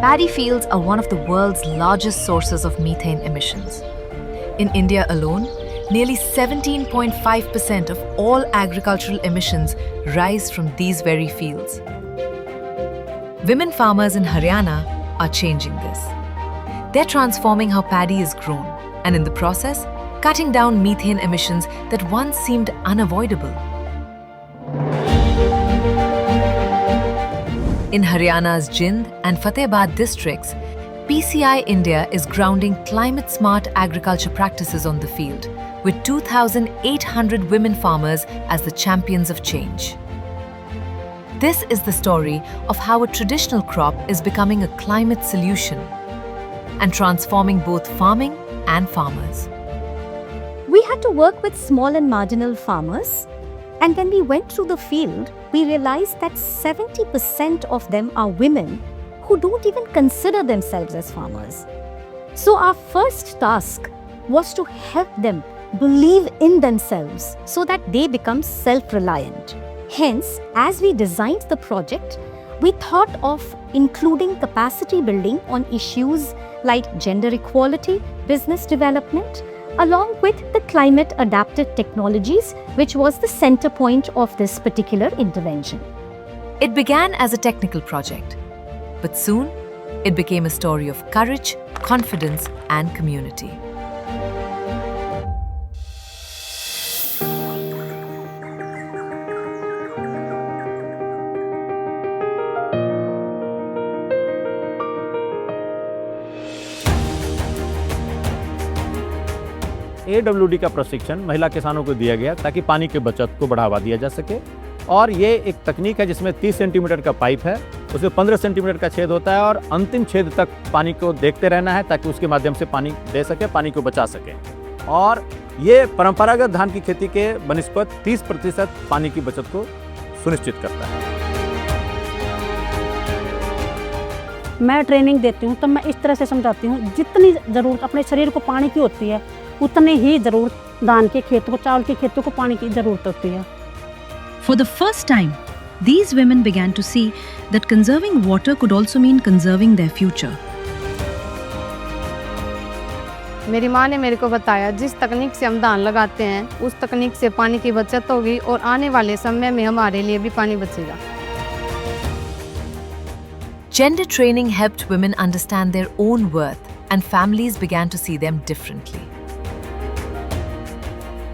Paddy fields are one of the world's largest sources of methane emissions. In India alone, nearly 17.5% of all agricultural emissions rise from these very fields. Women farmers in Haryana are changing this. They're transforming how paddy is grown and in the process, cutting down methane emissions that once seemed unavoidable. In Haryana's Jind and Fatehbad districts, PCI India is grounding climate-smart agriculture practices on the field, with 2,800 women farmers as the champions of change. This is the story of how a traditional crop is becoming a climate solution and transforming both farming and farmers. We had to work with small and marginal farmers, and when we went through the field, we realized that 70% of them are women who don't even consider themselves as farmers. So our first task was to help them believe in themselves so that they become self-reliant. Hence, as we designed the project, we thought of including capacity building on issues like gender equality, business development, along with the climate-adapted technologies, which was the center point of this particular intervention. It began as a technical project, but soon it became a story of courage, confidence, and community. AWD का प्रशिक्षण महिला किसानों को दिया गया ताकि पानी की बचत को बढ़ावा दिया जा सके। और ये एक तकनीक है जिसमें 30 सेंटीमीटर का पाइप है, उसमें 15 सेंटीमीटर का छेद होता है और अंतिम छेद तक पानी को देखते रहना है ताकि उसके माध्यम से पानी दे सके, पानी को बचा सके। और ये परंपरागत धान की खेती के बनिस्पत 30% पानी की बचत को सुनिश्चित करता है। मैं ट्रेनिंग देती हूँ तो मैं इस तरह से समझाती हूँ, जितनी ज़रूरत अपने शरीर को पानी की होती है उतनी ही ज़रूरत धान के खेतों को, चावल के खेतों को पानी की ज़रूरत होती है। For the first time, these women began to see that conserving water could also mean conserving their future. मेरी माँ ने मेरे को बताया, जिस तकनीक से हम धान लगाते हैं उस तकनीक से पानी की बचत होगी और आने वाले समय में हमारे लिए भी पानी बचेगा। Gender training helped women understand their own worth and families began to see them differently.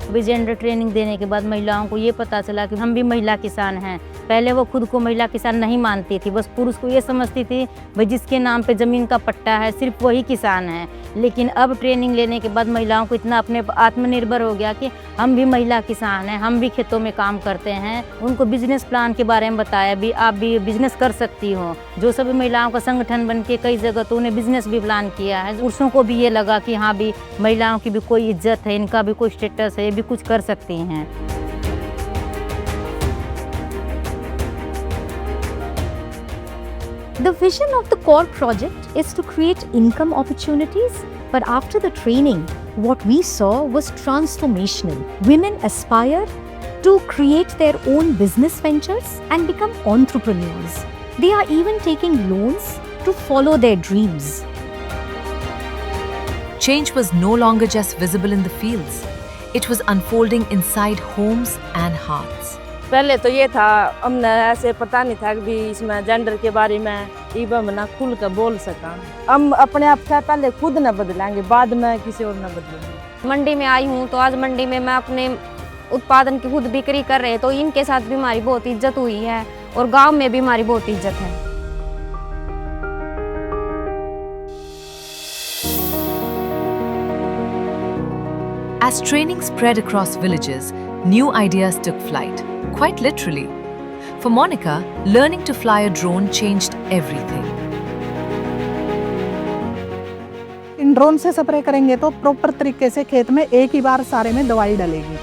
अभी जेंडर ट्रेनिंग देने के बाद महिलाओं को ये पता चला कि हम भी महिला किसान हैं। पहले वो खुद को महिला किसान नहीं मानती थी, बस पुरुष को ये समझती थी भाई जिसके नाम पे ज़मीन का पट्टा है सिर्फ वही किसान है। लेकिन अब ट्रेनिंग लेने के बाद महिलाओं को इतना अपने आत्मनिर्भर हो गया कि हम भी महिला किसान हैं, हम भी खेतों में काम करते हैं। उनको बिजनेस प्लान के बारे में बताया, भी आप भी बिजनेस कर सकती हो। जो सभी महिलाओं का संगठन बन के कई जगह तो उन्हें बिजनेस भी प्लान किया है। पुरुषों को भी ये लगा कि हाँ भी महिलाओं की भी कोई इज्जत है, इनका भी कोई स्टेटस है, ये भी कुछ कर सकती हैं। The vision of the core project is to create income opportunities, but after the training, what we saw was transformational. Women aspire to create their own business ventures and become entrepreneurs. They are even taking loans to follow their dreams. Change was no longer just visible in the fields. It was unfolding inside homes and hearts. पहले तो ये था, हमने ऐसे पता नहीं था कि भी इसमें जेंडर के बारे में इबम ना खुल कर बोल सका। हम अपने आप से पहले खुद न बदलेंगे, बाद में किसी और न बदलेंगे। मंडी में आई हूँ तो आज मंडी में मैं अपने उत्पादन की खुद बिक्री कर रहे, तो इनके साथ भी हमारी बहुत इज्जत हुई है और गांव में भी हमारी बहुत इज्जत है। As training spread across villages, new ideas took flight, quite literally. For Monica, learning to fly a drone changed everything. In drone से स्प्रे करेंगे तो प्रॉपर तरीके से खेत में एक ही बार सारे में दवाई डालेगी,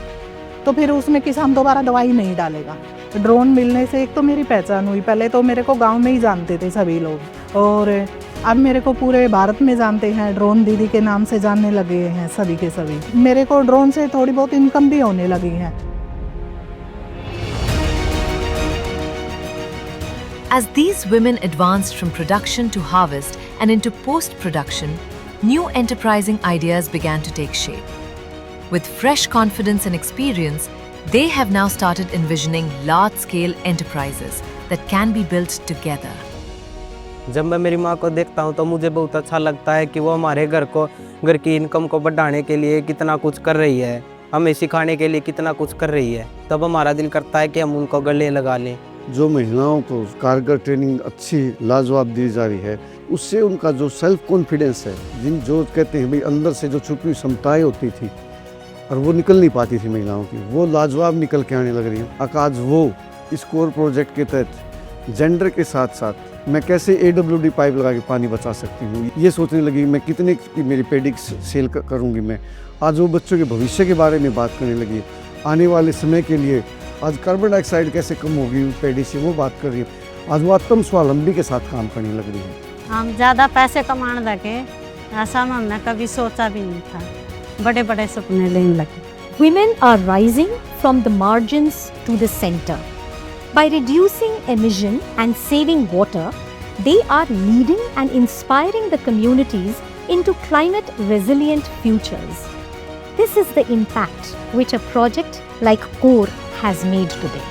तो फिर उसमें किसान दोबारा दवाई नहीं डालेगा। ड्रोन मिलने से एक तो मेरी पहचान हुई। पहले तो मेरे को गांव में ही जानते थे सभी लोग, और अब मेरे को पूरे भारत में जानते हैं। ड्रोन दीदी के नाम से जानने लगे हैं सभी के सभी। मेरे को ड्रोन से थोड़ी बहुत इनकम भी होने लगी है। As these women advanced from production to harvest and into post-production, new enterprising ideas began to take shape. With fresh confidence and experience, they have now started envisioning large-scale enterprises that can be built together. जब मैं मेरी माँ को देखता हूँ तो मुझे बहुत अच्छा लगता है कि वो हमारे घर की इनकम को बढ़ाने के लिए कितना कुछ कर रही है, हमें सिखाने के लिए कितना कुछ कर रही है। तब हमारा दिल करता है कि हम उनको गले लगा लें। जो महिलाओं को कारगर ट्रेनिंग अच्छी लाजवाब दी जा रही है, उससे उनका जो सेल्फ कॉन्फिडेंस है, जो कहते हैं भाई अंदर से जो छुपी हुई क्षमताएँ होती थी और वो निकल नहीं पाती थी महिलाओं की, वो लाजवाब निकल के आने लग रही हैं। आज वो इस कोर प्रोजेक्ट के तहत जेंडर के साथ साथ मैं कैसे AWD पाइप लगा के पानी बचा सकती हूँ, ये सोचने लगी। मैं कितने की मेरी पैडी सेल करूँगी मैं। आज वो बच्चों के भविष्य के बारे में बात करने लगी। आने वाले समय के लिए आज कार्बन डाइऑक्साइड कैसे कम होगी पैडी से, वो बात कर रही है। आज वो आत्म स्वावलंबी के साथ काम करने लग रही है। हम ज़्यादा पैसे कमाने लगे, ऐसा हमने कभी सोचा भी नहीं था। बड़े बड़े सपने लेने लगे। Women are rising from the margins to the center. By reducing emission and saving water, they are leading and inspiring the communities into climate resilient futures. This is the impact which a project like CORE has made today.